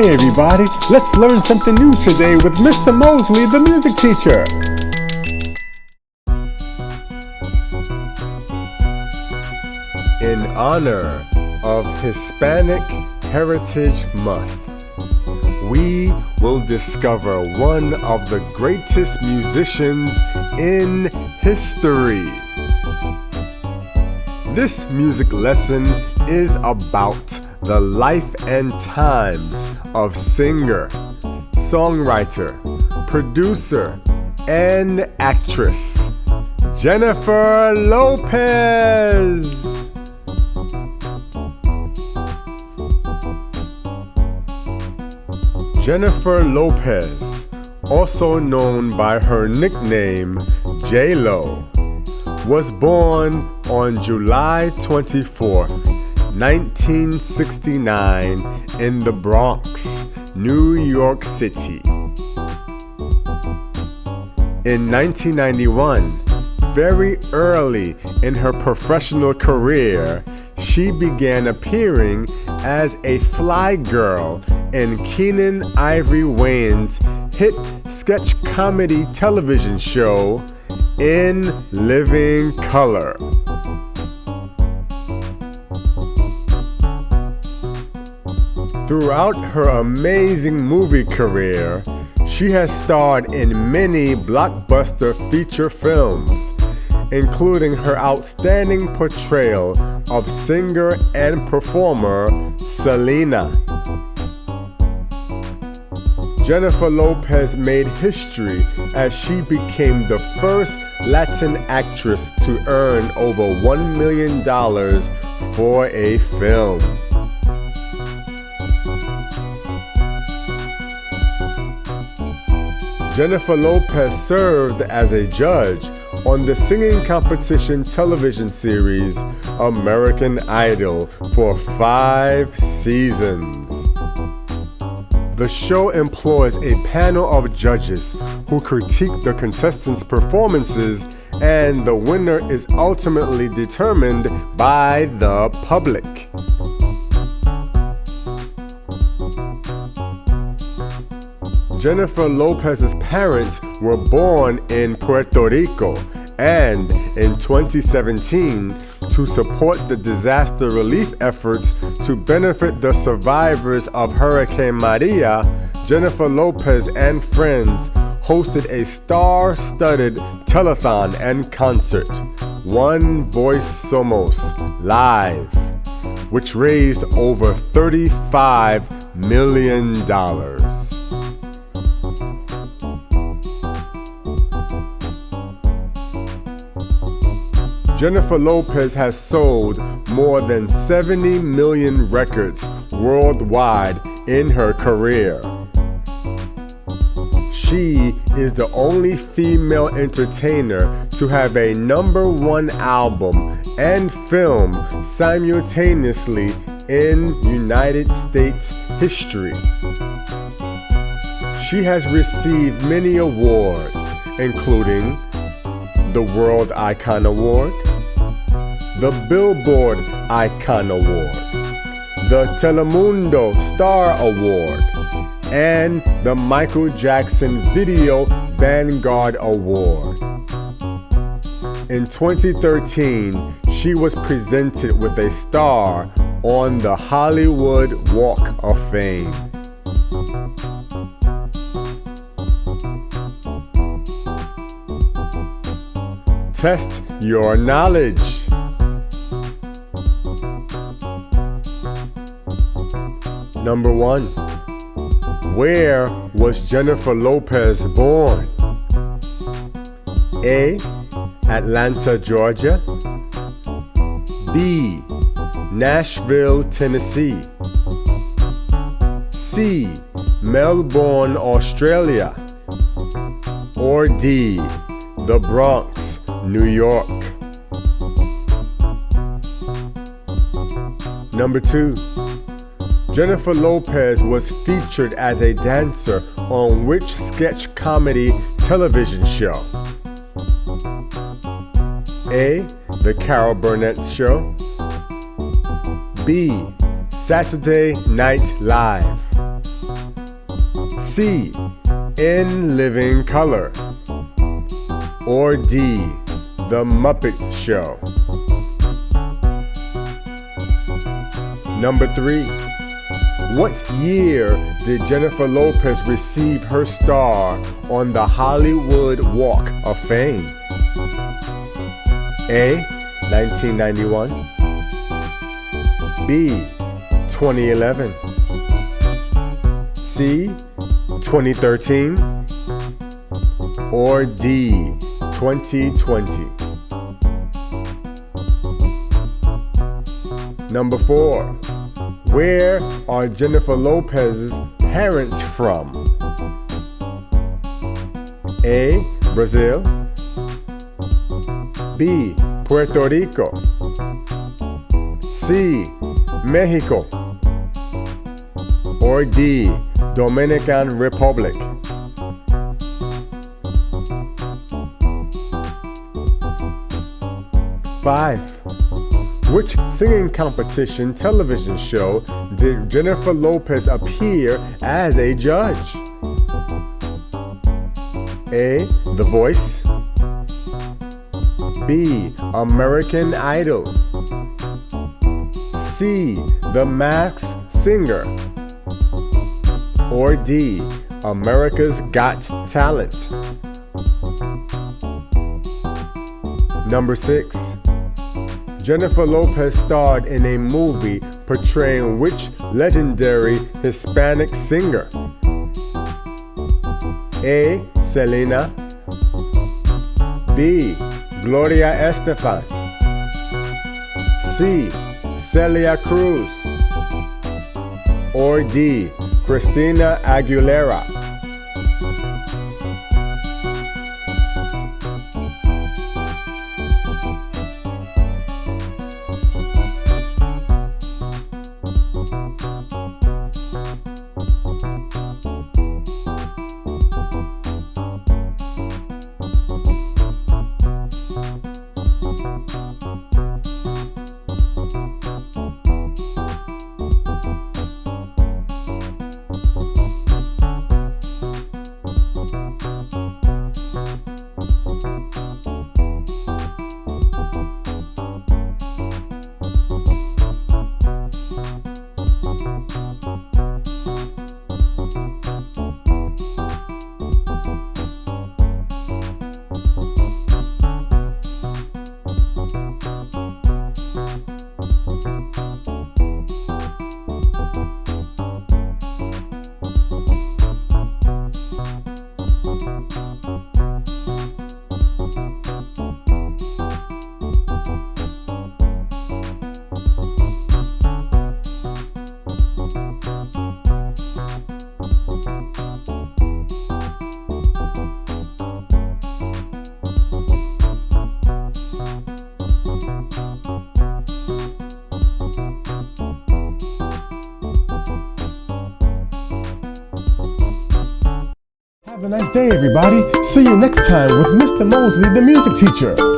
Hey everybody, let's learn something new today with Mr. Mosley, the music teacher. In honor of Hispanic Heritage Month, we will discover one of the greatest musicians in history. This music lesson is about the life and times of singer, songwriter, producer, and actress Jennifer Lopez. Jennifer Lopez, also known by her nickname J-Lo, was born on July 24, 1969 in the Bronx, New York City. In 1991, very early in her professional career, she began appearing as a fly girl in Keenen Ivory Wayans' hit sketch comedy television show In Living Color. Throughout her amazing movie career, she has starred in many blockbuster feature films, including her outstanding portrayal of singer and performer Selena. Jennifer Lopez made history as she became the first Latin actress to earn over $1 million for a film. Jennifer Lopez served as a judge on the singing competition television series American Idol for 5 seasons. The show employs a panel of judges who critique the contestants' performances, and the winner is ultimately determined by the public. Jennifer Lopez's parents were born in Puerto Rico, and in 2017, to support the disaster relief efforts to benefit the survivors of Hurricane Maria, Jennifer Lopez and friends hosted a star-studded telethon and concert, One Voice Somos Live, which raised over $35 million. Jennifer Lopez has sold more than 70 million records worldwide in her career. She is the only female entertainer to have a #1 album and film simultaneously in United States history. She has received many awards, including the World Icon Award, the Billboard Icon Award, the Telemundo Star Award, and the Michael Jackson Video Vanguard Award. In 2013, she was presented with a star on the Hollywood Walk of Fame. Test your knowledge. Number 1. Where was Jennifer Lopez born? A. Atlanta, Georgia. B. Nashville, Tennessee. C. Melbourne, Australia. Or D. The Bronx, New York. Number 2. Jennifer Lopez was featured as a dancer on which sketch comedy television show? A. The Carol Burnett Show. B. Saturday Night Live. C. In Living Color, or D. The Muppet Show? Number 3. What year did Jennifer Lopez receive her star on the Hollywood Walk of Fame? A. 1991, B. 2011, C. 2013, or D. 2020? Number 4. Where are Jennifer Lopez's parents from? A. Brazil, B. Puerto Rico, C. Mexico, or D. Dominican Republic? Five. Which singing competition television show did Jennifer Lopez appear as a judge? A. The Voice, B. American Idol, C. The Masked Singer, or D. America's Got Talent? Number 6. Jennifer Lopez starred in a movie portraying which legendary Hispanic singer? A. Selena, B. Gloria Estefan, C. Celia Cruz, or D. Christina Aguilera? Have a nice day, everybody. See you next time with Mr. Mosley, the music teacher.